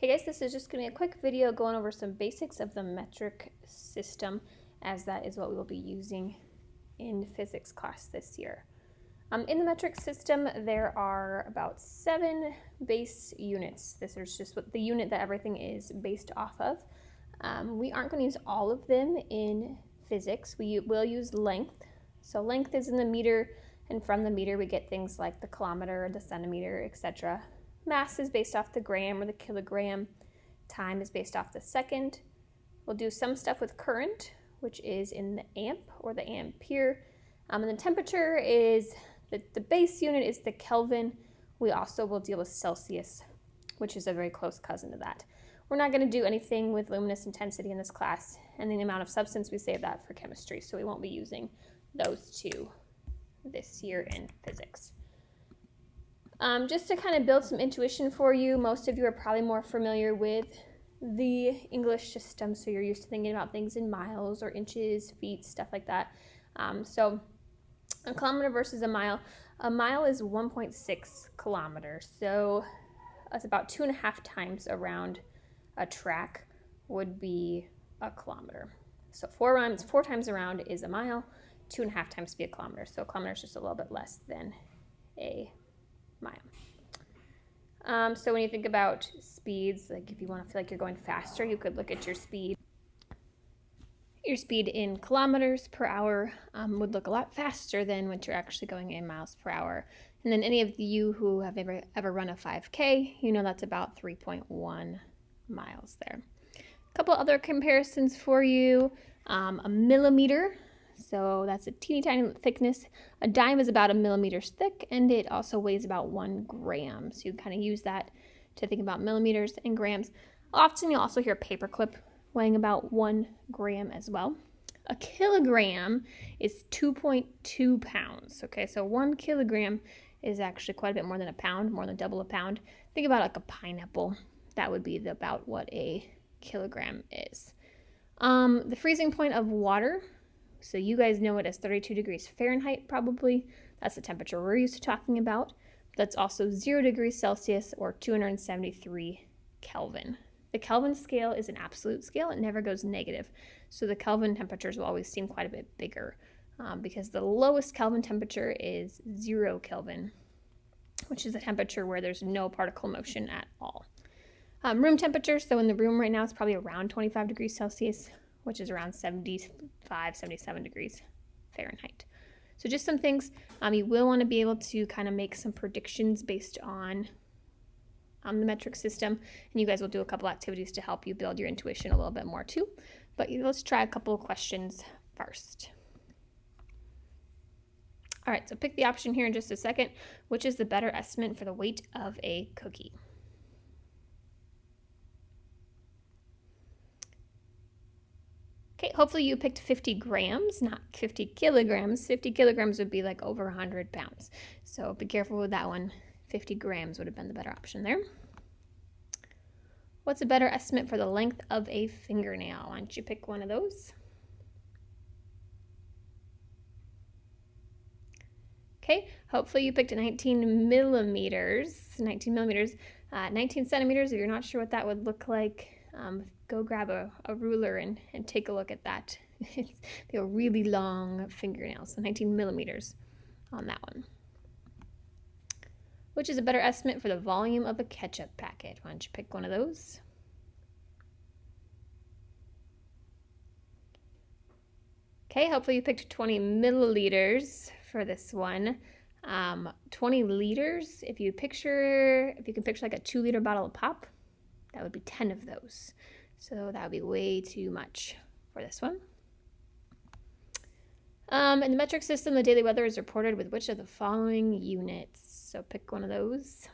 Hey guys, this is just going to be a quick video going over some basics of the metric system, as that is what we will be using in physics class this year. In the metric system, there are about 7 base units. This is just what the unit that everything is based off of. We aren't going to use all of them in physics. We will use length. So length is in the meter, and from the meter we get things like the kilometer, the centimeter, etc. Mass is based off the gram or the kilogram. Time is based off the second. We'll do some stuff with current, which is in the amp or the ampere. And then temperature is, the base unit is the Kelvin. We also will deal with Celsius, which is a very close cousin to that. We're not going to do anything with luminous intensity in this class, and the amount of substance, we save that for chemistry, so we won't be using those two this year in physics. Just to kind of build some intuition for you, most of you are probably more familiar with the English system, so you're used to thinking about things in miles or inches, feet, stuff like that. So a kilometer versus a mile is 1.6 kilometers, so that's about 2.5 times around a track would be a kilometer. So 4 times around is a mile, 2.5 times to be a kilometer. So a kilometer is just a little bit less than a mile. So when you think about speeds, like if you want to feel like you're going faster, you could look at your speed. Your speed in kilometers per hour would look a lot faster than what you're actually going in miles per hour. And then any of you who have ever run a 5K, you know that's about 3.1 miles there. A couple other comparisons for you. A millimeter. So that's a teeny tiny thickness. A dime is about 1 millimeter thick, and it also weighs about 1 gram. So you kind of use that to think about millimeters and grams. Often you'll also hear a paperclip weighing about 1 gram as well. A kilogram is 2.2 pounds. Okay, so 1 kilogram is actually quite a bit more than a pound, more than double a pound. Think about like a pineapple. That would be about what a kilogram is. The freezing point of water. So you guys know it as 32 degrees Fahrenheit probably. That's the temperature we're used to talking about. That's also 0 degrees Celsius or 273 Kelvin. The Kelvin scale is an absolute scale. It never goes negative. So the Kelvin temperatures will always seem quite a bit bigger because the lowest Kelvin temperature is 0 Kelvin, which is a temperature where there's no particle motion at all. Room temperature, so in the room right now it's probably around 25 degrees Celsius, which is around 75, 77 degrees Fahrenheit. So just some things. You will want to be able to kind of make some predictions based on the metric system, and you guys will do a couple activities to help you build your intuition a little bit more too. But let's try a couple of questions first. All right, so pick the option here in just a second. Which is the better estimate for the weight of a cookie? Okay, hopefully you picked 50 grams, not 50 kilograms. 50 kilograms would be like over 100 pounds. So be careful with that one. 50 grams would have been the better option there. What's a better estimate for the length of a fingernail? Why don't you pick one of those? Okay, hopefully you picked 19 millimeters. 19 millimeters. 19 centimeters, if you're not sure what that would look like, go grab a ruler and take a look at that. They're really long fingernails, so 19 millimeters on that one. Which is a better estimate for the volume of a ketchup packet? Why don't you pick one of those? Okay, hopefully you picked 20 milliliters for this one. 20 liters, if you can picture like a 2-liter bottle of pop, that would be 10 of those. So that would be way too much for this one. In the metric system, the daily weather is reported with which of the following units? So pick one of those.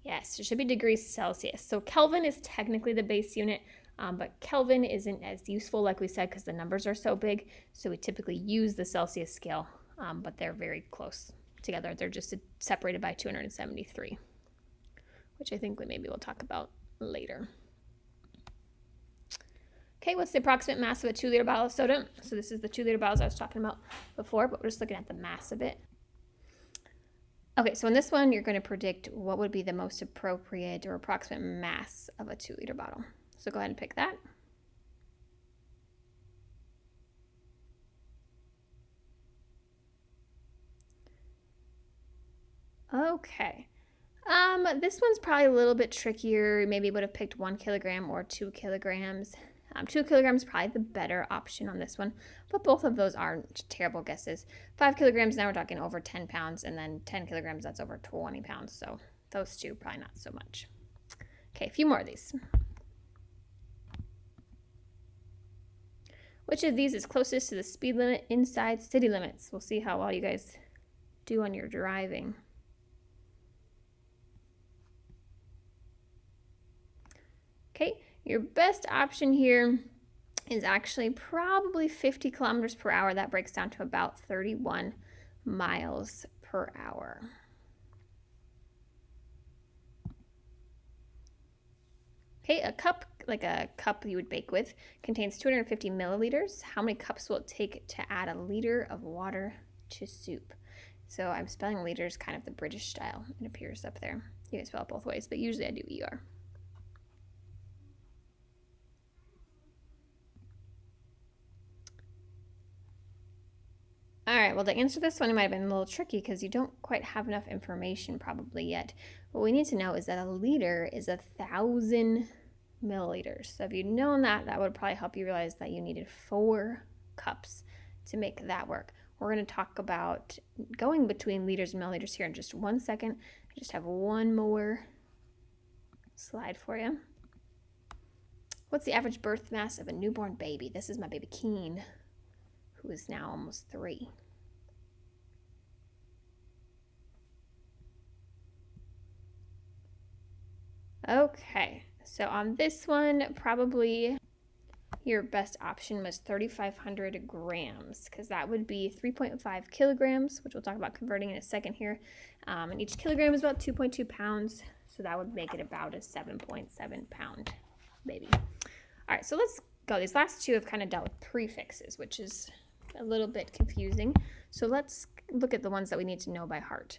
Yes, it should be degrees Celsius. So Kelvin is technically the base unit, but Kelvin isn't as useful, like we said, because the numbers are so big. So we typically use the Celsius scale, but they're very close together. They're just separated by 273, which I think maybe we'll talk about later. Okay, what's the approximate mass of a 2-liter bottle of soda? So this is the 2-liter bottles I was talking about before, but we're just looking at the mass of it. Okay, so in this one, you're going to predict what would be the most appropriate or approximate mass of a 2-liter bottle. So go ahead and pick that. Okay. This one's probably a little bit trickier. Maybe would have picked 1 kilogram or 2 kilograms. 2 kilograms is probably the better option on this one, but both of those aren't terrible guesses. 5 kilograms, now we're talking over 10 pounds, and then 10 kilograms, that's over 20 pounds. So those two, probably not so much. Okay, a few more of these. Which of these is closest to the speed limit inside city limits? We'll see how well you guys do on your driving. Okay, your best option here is actually probably 50 kilometers per hour. That breaks down to about 31 miles per hour. Okay, a cup, like a cup you would bake with, contains 250 milliliters. How many cups will it take to add a liter of water to soup? So I'm spelling liters kind of the British style. It appears up there. You can spell it both ways, but usually I do ER. All right, well, to answer this one, it might have been a little tricky because you don't quite have enough information probably yet. What we need to know is that a liter is 1,000 milliliters. So if you'd known that, that would probably help you realize that you needed 4 cups to make that work. We're going to talk about going between liters and milliliters here in just 1 second. I just have one more slide for you. What's the average birth mass of a newborn baby? This is my baby Keen, who is now almost 3. Okay, so on this one, probably your best option was 3,500 grams, because that would be 3.5 kilograms, which we'll talk about converting in a second here. And each kilogram is about 2.2 pounds, so that would make it about a 7.7 pound baby. All right, so let's go. These last two have kind of dealt with prefixes, which is a little bit confusing. So let's look at the ones that we need to know by heart.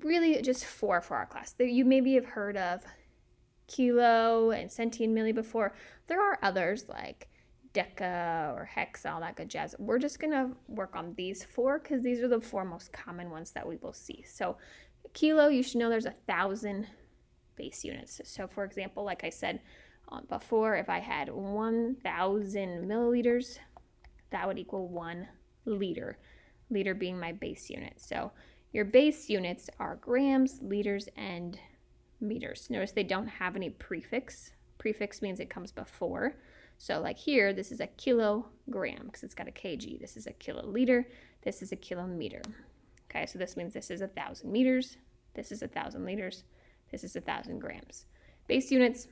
Really just 4 for our class. You maybe have heard of kilo and centi and milli before. There are others like deca or hex, all that good jazz. We're just going to work on these 4 because these are the 4 most common ones that we will see. So kilo, you should know there's 1,000 base units. So for example, like I said before, if I had 1,000 milliliters, that would equal 1 liter, liter being my base unit. So your base units are grams, liters, and meters. Notice they don't have any prefix. Prefix means it comes before. So like here, this is a kilogram because it's got a kg. This is a kiloliter. This is a kilometer. Okay, so this means this is 1,000 meters. This is 1,000 liters. This is 1,000 grams. Base units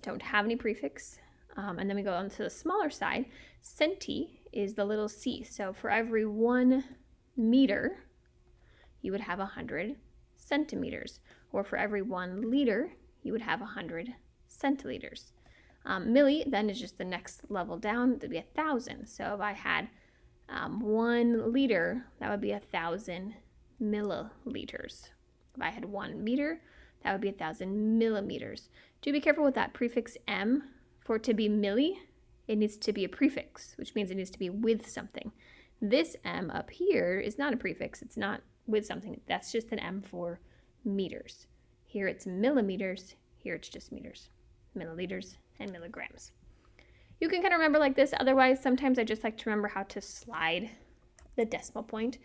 don't have any prefix. And then we go on to the smaller side. Centi is the little c. So for every 1 meter, you would have 100 centimeters. Or for every 1 liter, you would have 100 centiliters. Milli then is just the next level down. It would be 1,000. So if I had 1 liter, that would be 1,000 milliliters. If I had 1 meter, that would be 1,000 millimeters. Do be careful with that prefix m. For it to be milli, it needs to be a prefix, which means it needs to be with something. This m up here is not a prefix. It's not with something. That's just an m for meters. Here it's millimeters. Here it's just meters. Milliliters and milligrams. You can kind of remember like this. Otherwise, sometimes I just like to remember how to slide the decimal point.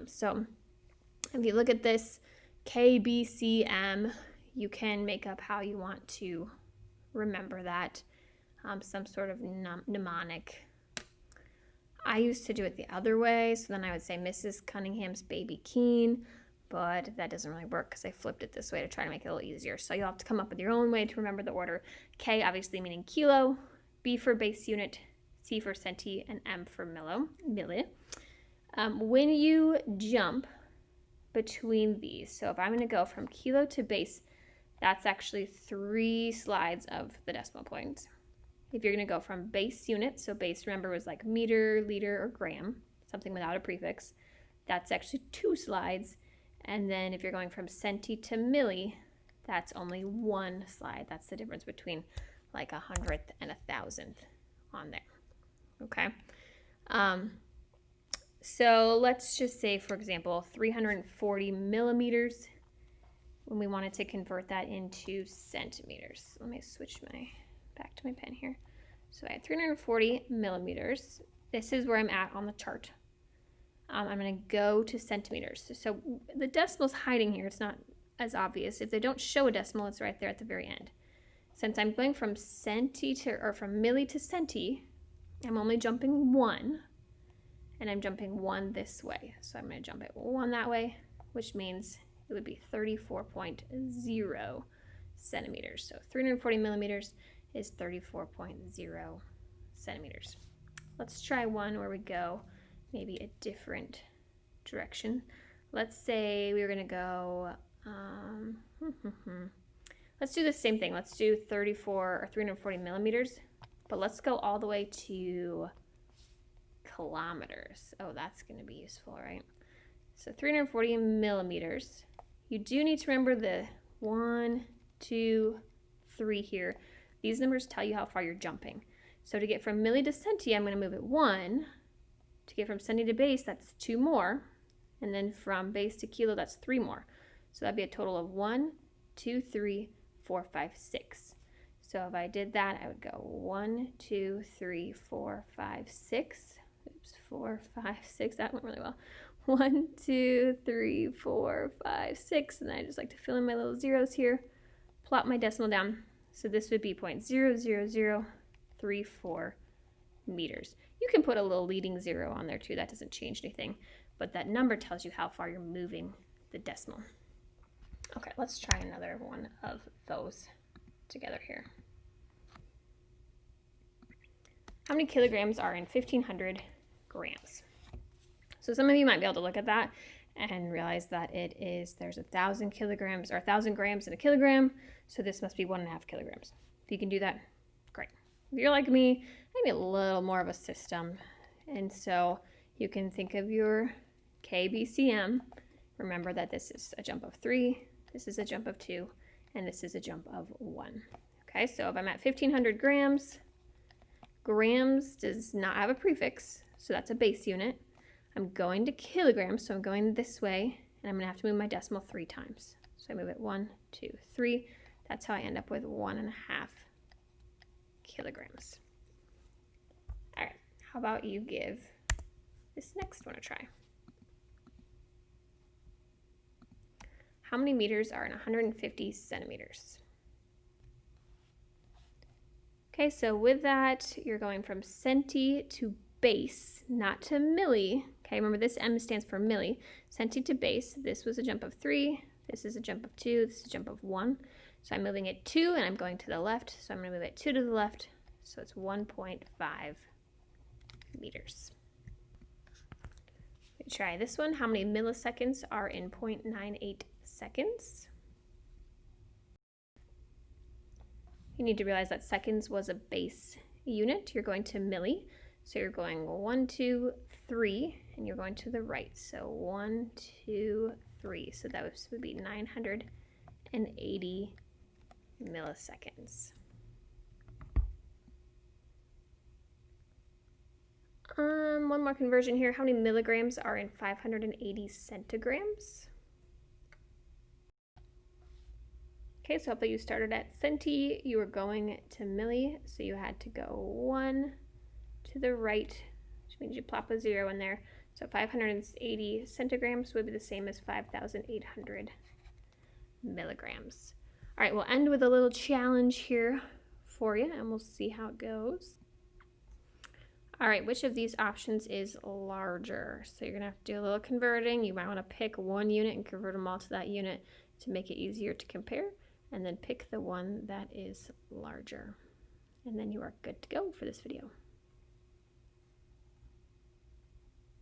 So if you look at this, K, B, C, M, you can make up how you want to remember that. Some sort of mnemonic. I used to do it the other way, so then I would say Mrs. Cunningham's baby Keen, but that doesn't really work because I flipped it this way to try to make it a little easier. So you'll have to come up with your own way to remember the order. K obviously meaning kilo, B for base unit, C for centi, and M for milli. When you jump between these, so if I'm going to go from kilo to base, that's actually 3 slides of the decimal points. If you're going to go from base unit, so base, remember, was like meter, liter, or gram, something without a prefix, that's actually 2 slides. And then if you're going from centi to milli, that's only one slide. That's the difference between like 100th and 1,000th on there. Okay. So let's just say, for example, 340 millimeters when we wanted to convert that into centimeters. Let me switch back to my pen here. So I had 340 millimeters. This is where I'm at on the chart. I'm going to go to centimeters. So the decimal's hiding here. It's not as obvious. If they don't show a decimal, it's right there at the very end. Since I'm going from from milli to centi, I'm only jumping one, and I'm jumping one this way. So I'm going to jump it one that way, which means it would be 34.0 centimeters. So 340 millimeters is 34.0 centimeters. Let's try one where we go maybe a different direction. Let's say we were going to go, let's do the same thing. Let's do 340 millimeters, but let's go all the way to kilometers. Oh, that's going to be useful, right? So 340 millimeters. You do need to remember the 1, 2, 3 here. These numbers tell you how far you're jumping. So to get from milli to centi, I'm going to move it 1. To get from centi to base, that's 2 more. And then from base to kilo, that's 3 more. So that'd be a total of 1, 2, 3, 4, 5, 6. So if I did that, I would go 1, 2, 3, 4, 5, 6. Oops, 4, 5, 6. That went really well. 1, 2, 3, 4, 5, 6. And then I just like to fill in my little zeros here. Plot my decimal down. So this would be 0.00034 meters. You can put a little leading zero on there too. That doesn't change anything. But that number tells you how far you're moving the decimal. Okay, let's try another one of those together here. How many kilograms are in 1,500 grams? So some of you might be able to look at that and realize that there's 1,000 kilograms or 1,000 grams in a kilogram. So this must be 1.5 kilograms. If you can do that, great. If you're like me, maybe a little more of a system. And so you can think of your KBCM. Remember that this is a jump of 3, this is a jump of 2, and this is a jump of 1. Okay, so if I'm at 1,500 grams, grams does not have a prefix, so that's a base unit. I'm going to kilograms, so I'm going this way, and I'm going to have to move my decimal 3 times. So I move it 1, 2, 3. That's how I end up with 1.5 kilograms. All right, how about you give this next one a try? How many meters are in 150 centimeters? Okay, so with that, you're going from centi to base, not to milli. Okay, remember this M stands for milli. Centi to base, this was a jump of 3, this is a jump of 2, this is a jump of 1. So I'm moving it 2 and I'm going to the left, so I'm going to move it 2 to the left, so it's 1.5 meters. Let me try this one. How many milliseconds are in 0.98 seconds? You need to realize that seconds was a base unit. You're going to milli. So you're going 1, 2, 3, and you're going to the right. So 1, 2, 3. So that would be 980 milliseconds. One more conversion here. How many milligrams are in 580 centigrams? Okay, so if you started at centi, you were going to milli, so you had to go 1 to the right, which means you plop a 0 in there. So 580 centigrams would be the same as 5,800 milligrams. All right, we'll end with a little challenge here for you, and we'll see how it goes. All right, which of these options is larger? So you're gonna have to do a little converting. You might wanna pick one unit and convert them all to that unit to make it easier to compare, and then pick the one that is larger. And then you are good to go for this video.